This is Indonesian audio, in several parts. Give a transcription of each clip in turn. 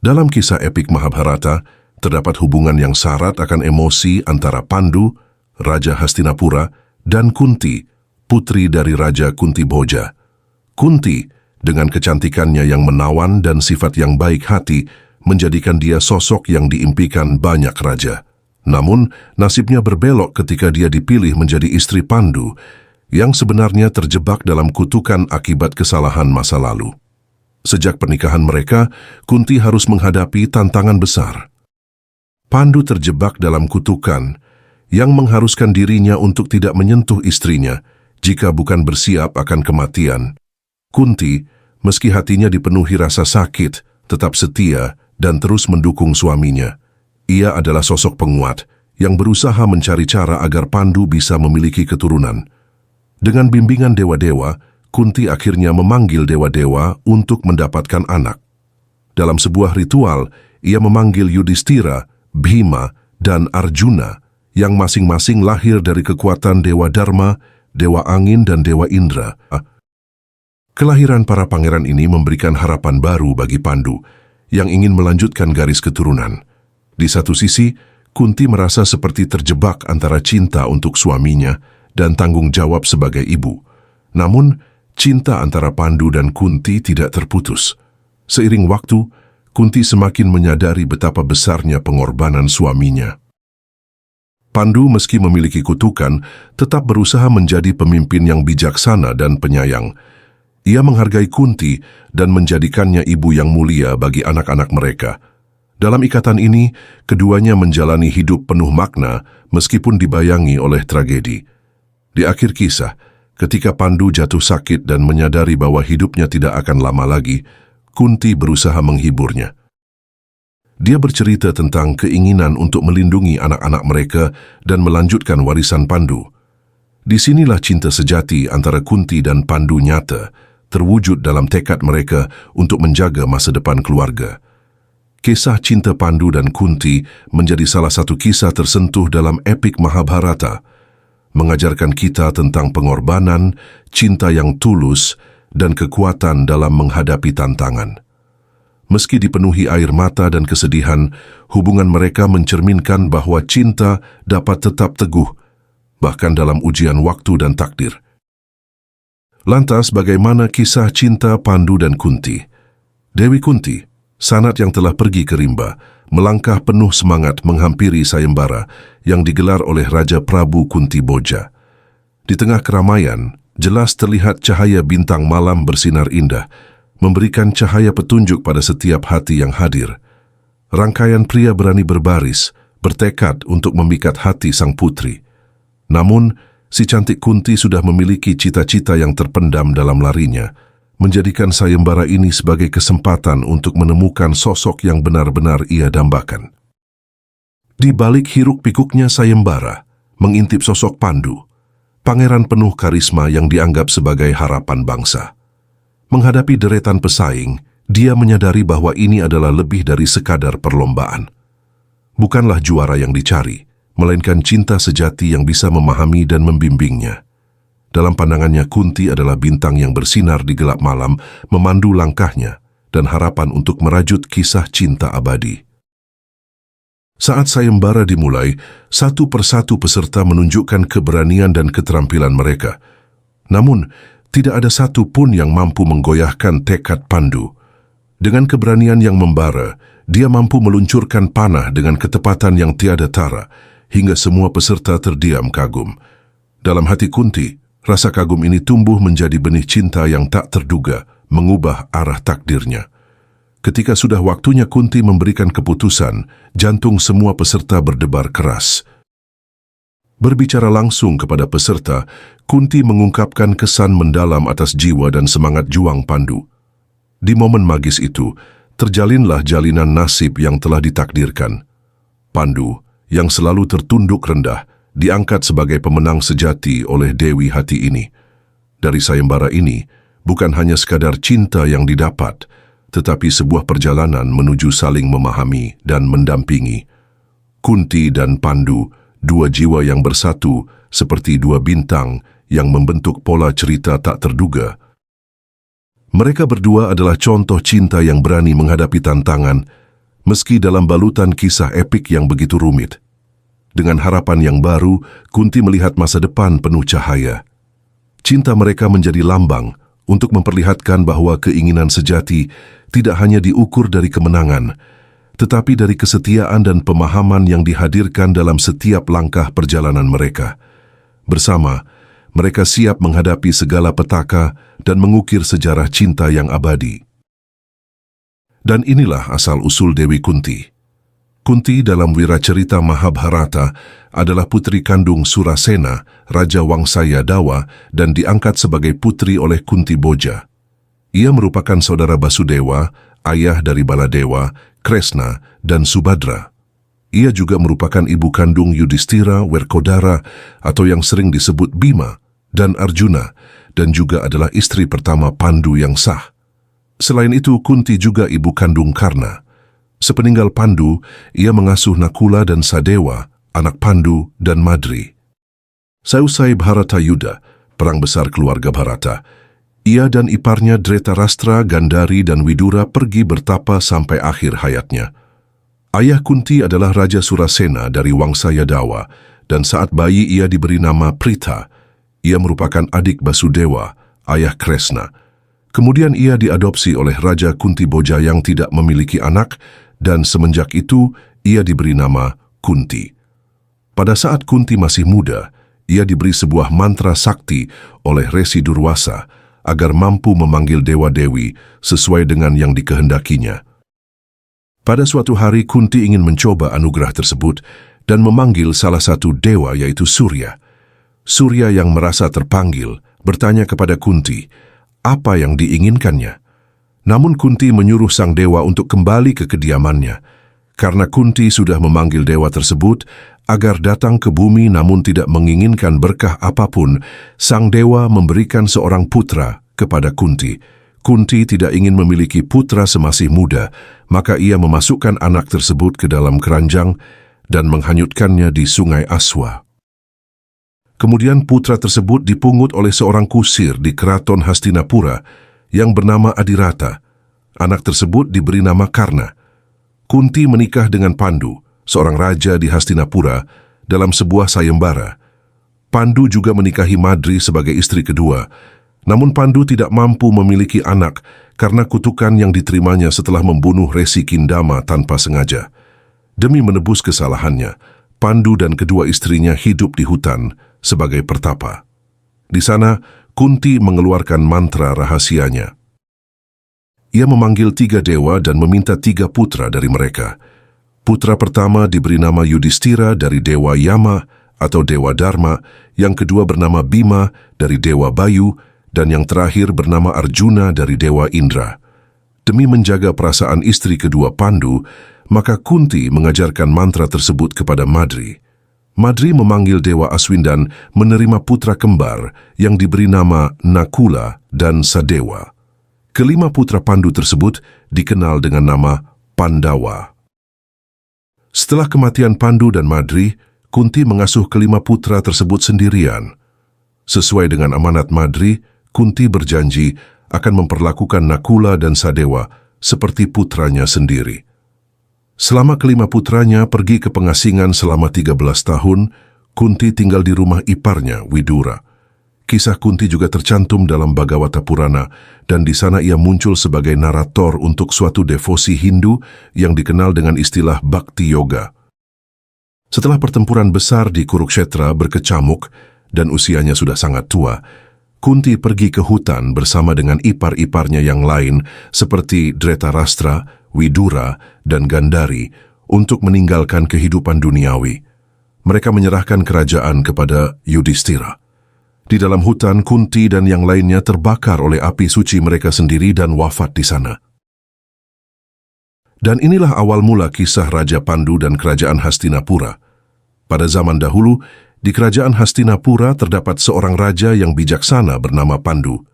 Dalam kisah epik Mahabharata, terdapat hubungan yang syarat akan emosi antara Pandu, Raja Hastinapura, dan Kunti, putri dari Raja Kuntibhoja. Kunti, dengan kecantikannya yang menawan dan sifat yang baik hati, menjadikan dia sosok yang diimpikan banyak raja. Namun, nasibnya berbelok ketika dia dipilih menjadi istri Pandu, yang sebenarnya terjebak dalam kutukan akibat kesalahan masa lalu. Sejak pernikahan mereka, Kunti harus menghadapi tantangan besar. Pandu terjebak dalam kutukan yang mengharuskan dirinya untuk tidak menyentuh istrinya jika bukan bersiap akan kematian. Kunti, meski hatinya dipenuhi rasa sakit, tetap setia dan terus mendukung suaminya. Ia adalah sosok penguat yang berusaha mencari cara agar Pandu bisa memiliki keturunan. Dengan bimbingan dewa-dewa, Kunti akhirnya memanggil dewa-dewa untuk mendapatkan anak. Dalam sebuah ritual, ia memanggil Yudhistira, Bhima, dan Arjuna yang masing-masing lahir dari kekuatan Dewa Dharma, Dewa Angin, dan Dewa Indra. Kelahiran para pangeran ini memberikan harapan baru bagi Pandu yang ingin melanjutkan garis keturunan. Di satu sisi, Kunti merasa seperti terjebak antara cinta untuk suaminya dan tanggung jawab sebagai ibu. Namun, cinta antara Pandu dan Kunti tidak terputus. Seiring waktu, Kunti semakin menyadari betapa besarnya pengorbanan suaminya. Pandu meski memiliki kutukan, tetap berusaha menjadi pemimpin yang bijaksana dan penyayang. Ia menghargai Kunti dan menjadikannya ibu yang mulia bagi anak-anak mereka. Dalam ikatan ini, keduanya menjalani hidup penuh makna meskipun dibayangi oleh tragedi. Di akhir kisah, ketika Pandu jatuh sakit dan menyadari bahwa hidupnya tidak akan lama lagi, Kunti berusaha menghiburnya. Dia bercerita tentang keinginan untuk melindungi anak-anak mereka dan melanjutkan warisan Pandu. Disinilah cinta sejati antara Kunti dan Pandu nyata, terwujud dalam tekad mereka untuk menjaga masa depan keluarga. Kisah cinta Pandu dan Kunti menjadi salah satu kisah tersentuh dalam epik Mahabharata, mengajarkan kita tentang pengorbanan, cinta yang tulus, dan kekuatan dalam menghadapi tantangan. Meski dipenuhi air mata dan kesedihan, hubungan mereka mencerminkan bahwa cinta dapat tetap teguh, bahkan dalam ujian waktu dan takdir. Lantas, bagaimana kisah cinta Pandu dan Kunti? Dewi Kunti, sanat yang telah pergi ke rimba, melangkah penuh semangat menghampiri sayembara yang digelar oleh Raja Prabu Kuntibhoja. Di tengah keramaian, jelas terlihat cahaya bintang malam bersinar indah, memberikan cahaya petunjuk pada setiap hati yang hadir. Rangkaian pria berani berbaris, bertekad untuk memikat hati sang putri. Namun, si cantik Kunti sudah memiliki cita-cita yang terpendam dalam larinya, menjadikan sayembara ini sebagai kesempatan untuk menemukan sosok yang benar-benar ia dambakan. Di balik hiruk-pikuknya sayembara, mengintip sosok Pandu, pangeran penuh karisma yang dianggap sebagai harapan bangsa. Menghadapi deretan pesaing, dia menyadari bahwa ini adalah lebih dari sekadar perlombaan. Bukanlah juara yang dicari, melainkan cinta sejati yang bisa memahami dan membimbingnya. Dalam pandangannya, Kunti adalah bintang yang bersinar di gelap malam, memandu langkahnya dan harapan untuk merajut kisah cinta abadi. Saat sayembara dimulai, satu persatu peserta menunjukkan keberanian dan keterampilan mereka. Namun, tidak ada satu pun yang mampu menggoyahkan tekad Pandu. Dengan keberanian yang membara, dia mampu meluncurkan panah dengan ketepatan yang tiada tara, hingga semua peserta terdiam kagum. Dalam hati Kunti, rasa kagum ini tumbuh menjadi benih cinta yang tak terduga, mengubah arah takdirnya. Ketika sudah waktunya Kunti memberikan keputusan, jantung semua peserta berdebar keras. Berbicara langsung kepada peserta, Kunti mengungkapkan kesan mendalam atas jiwa dan semangat juang Pandu. Di momen magis itu, terjalinlah jalinan nasib yang telah ditakdirkan. Pandu, yang selalu tertunduk rendah, diangkat sebagai pemenang sejati oleh Dewi Hati ini. Dari sayembara ini, bukan hanya sekadar cinta yang didapat, tetapi sebuah perjalanan menuju saling memahami dan mendampingi. Kunti dan Pandu, dua jiwa yang bersatu seperti dua bintang yang membentuk pola cerita tak terduga. Mereka berdua adalah contoh cinta yang berani menghadapi tantangan, meski dalam balutan kisah epik yang begitu rumit. Dengan harapan yang baru, Kunti melihat masa depan penuh cahaya. Cinta mereka menjadi lambang untuk memperlihatkan bahwa keinginan sejati tidak hanya diukur dari kemenangan, tetapi dari kesetiaan dan pemahaman yang dihadirkan dalam setiap langkah perjalanan mereka. Bersama, mereka siap menghadapi segala petaka dan mengukir sejarah cinta yang abadi. Dan inilah asal-usul Dewi Kunti. Kunti dalam wiracerita Mahabharata adalah putri kandung Surasena, Raja Wangsa Yadawa, dan diangkat sebagai putri oleh Kunti Bhoja. Ia merupakan saudara Basudewa, ayah dari Baladewa, Kresna, dan Subadra. Ia juga merupakan ibu kandung Yudhistira, Werkodara, atau yang sering disebut Bima, dan Arjuna, dan juga adalah istri pertama Pandu yang sah. Selain itu, Kunti juga ibu kandung Karna. Sepeninggal Pandu, ia mengasuh Nakula dan Sadewa, anak Pandu dan Madri. Seusai Bharata Yuddha, perang besar keluarga Bharata, ia dan iparnya Dhritarashtra, Gandhari, dan Widura pergi bertapa sampai akhir hayatnya. Ayah Kunti adalah Raja Surasena dari Wangsa Yadawa, dan saat bayi ia diberi nama Pritha. Ia merupakan adik Basudewa, ayah Kresna. Kemudian ia diadopsi oleh Raja Kunti Bhoja yang tidak memiliki anak, dan semenjak itu ia diberi nama Kunti. Pada saat Kunti masih muda, ia diberi sebuah mantra sakti oleh Resi Durwasa agar mampu memanggil dewa-dewi sesuai dengan yang dikehendakinya. Pada suatu hari Kunti ingin mencoba anugerah tersebut dan memanggil salah satu dewa yaitu Surya. Surya yang merasa terpanggil bertanya kepada Kunti apa yang diinginkannya. Namun Kunti menyuruh sang dewa untuk kembali ke kediamannya, karena Kunti sudah memanggil dewa tersebut agar datang ke bumi namun tidak menginginkan berkah apapun. Sang dewa memberikan seorang putra kepada Kunti. Kunti tidak ingin memiliki putra semasih muda, maka ia memasukkan anak tersebut ke dalam keranjang dan menghanyutkannya di sungai Aswa. Kemudian putra tersebut dipungut oleh seorang kusir di keraton Hastinapura yang bernama Adirata. Anak tersebut diberi nama Karna. Kunti menikah dengan Pandu, seorang raja di Hastinapura, dalam sebuah sayembara. Pandu juga menikahi Madri sebagai istri kedua, namun Pandu tidak mampu memiliki anak karena kutukan yang diterimanya setelah membunuh Resi Kindama tanpa sengaja. Demi menebus kesalahannya, Pandu dan kedua istrinya hidup di hutan sebagai pertapa. Di sana, Kunti mengeluarkan mantra rahasianya. Ia memanggil 3 dewa dan meminta 3 putra dari mereka. Putra pertama diberi nama Yudhistira dari Dewa Yama atau Dewa Dharma, yang kedua bernama Bima dari Dewa Bayu, dan yang terakhir bernama Arjuna dari Dewa Indra. Demi menjaga perasaan istri kedua Pandu, maka Kunti mengajarkan mantra tersebut kepada Madri. Madri memanggil Dewa Aswindan menerima putra kembar yang diberi nama Nakula dan Sadewa. Kelima putra Pandu tersebut dikenal dengan nama Pandawa. Setelah kematian Pandu dan Madri, Kunti mengasuh kelima putra tersebut sendirian. Sesuai dengan amanat Madri, Kunti berjanji akan memperlakukan Nakula dan Sadewa seperti putranya sendiri. Selama kelima putranya pergi ke pengasingan selama 13 tahun, Kunti tinggal di rumah iparnya, Widura. Kisah Kunti juga tercantum dalam Bhagavata Purana, dan di sana ia muncul sebagai narator untuk suatu devosi Hindu yang dikenal dengan istilah Bhakti Yoga. Setelah pertempuran besar di Kurukshetra berkecamuk dan usianya sudah sangat tua, Kunti pergi ke hutan bersama dengan ipar-iparnya yang lain seperti Dhritarashtra, Widura, dan Gandhari untuk meninggalkan kehidupan duniawi. Mereka menyerahkan kerajaan kepada Yudhistira. Di dalam hutan, Kunti dan yang lainnya terbakar oleh api suci mereka sendiri dan wafat di sana. Dan inilah awal mula kisah Raja Pandu dan Kerajaan Hastinapura. Pada zaman dahulu, di Kerajaan Hastinapura terdapat seorang raja yang bijaksana bernama Pandu.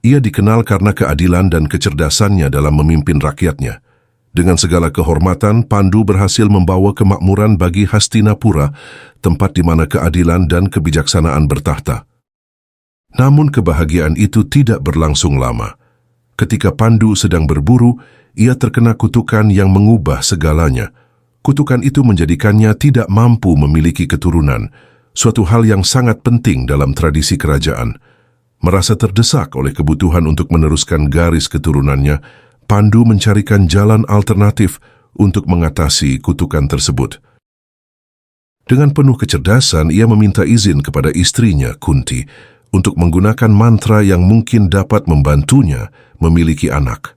Ia dikenal karena keadilan dan kecerdasannya dalam memimpin rakyatnya. Dengan segala kehormatan, Pandu berhasil membawa kemakmuran bagi Hastinapura, tempat di mana keadilan dan kebijaksanaan bertahta. Namun kebahagiaan itu tidak berlangsung lama. Ketika Pandu sedang berburu, ia terkena kutukan yang mengubah segalanya. Kutukan itu menjadikannya tidak mampu memiliki keturunan, suatu hal yang sangat penting dalam tradisi kerajaan. Merasa terdesak oleh kebutuhan untuk meneruskan garis keturunannya, Pandu mencarikan jalan alternatif untuk mengatasi kutukan tersebut. Dengan penuh kecerdasan, ia meminta izin kepada istrinya, Kunti, untuk menggunakan mantra yang mungkin dapat membantunya memiliki anak.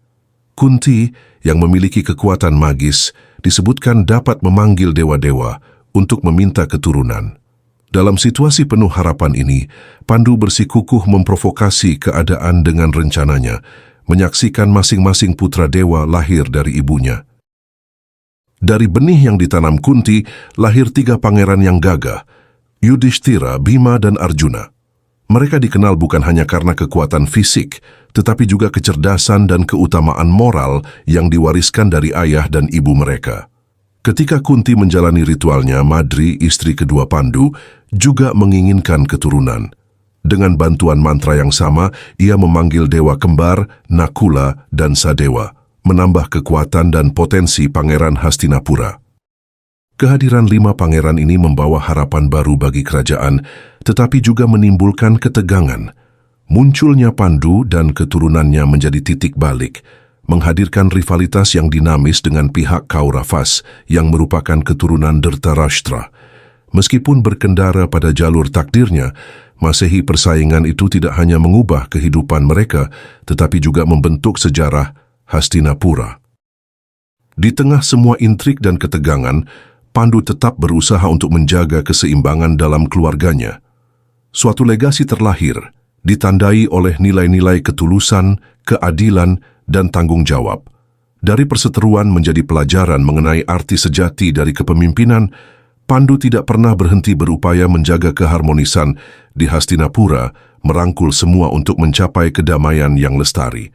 Kunti, yang memiliki kekuatan magis, disebutkan dapat memanggil dewa-dewa untuk meminta keturunan. Dalam situasi penuh harapan ini, Pandu bersikukuh memprovokasi keadaan dengan rencananya, menyaksikan masing-masing putra dewa lahir dari ibunya. Dari benih yang ditanam Kunti, lahir 3 pangeran yang gagah, Yudhishthira, Bhima, dan Arjuna. Mereka dikenal bukan hanya karena kekuatan fisik, tetapi juga kecerdasan dan keutamaan moral yang diwariskan dari ayah dan ibu mereka. Ketika Kunti menjalani ritualnya, Madri, istri kedua Pandu, juga menginginkan keturunan. Dengan bantuan mantra yang sama, ia memanggil dewa kembar, Nakula, dan Sadewa, menambah kekuatan dan potensi Pangeran Hastinapura. Kehadiran 5 pangeran ini membawa harapan baru bagi kerajaan, tetapi juga menimbulkan ketegangan. Munculnya Pandu dan keturunannya menjadi titik balik, menghadirkan rivalitas yang dinamis dengan pihak Kauravas yang merupakan keturunan Dhritarashtra. Meskipun berkendara pada jalur takdirnya, Masehi persaingan itu tidak hanya mengubah kehidupan mereka, tetapi juga membentuk sejarah Hastinapura. Di tengah semua intrik dan ketegangan, Pandu tetap berusaha untuk menjaga keseimbangan dalam keluarganya. Suatu legasi terlahir, ditandai oleh nilai-nilai ketulusan, keadilan, dan tanggung jawab. Dari perseteruan menjadi pelajaran mengenai arti sejati dari kepemimpinan, Pandu tidak pernah berhenti berupaya menjaga keharmonisan di Hastinapura, merangkul semua untuk mencapai kedamaian yang lestari.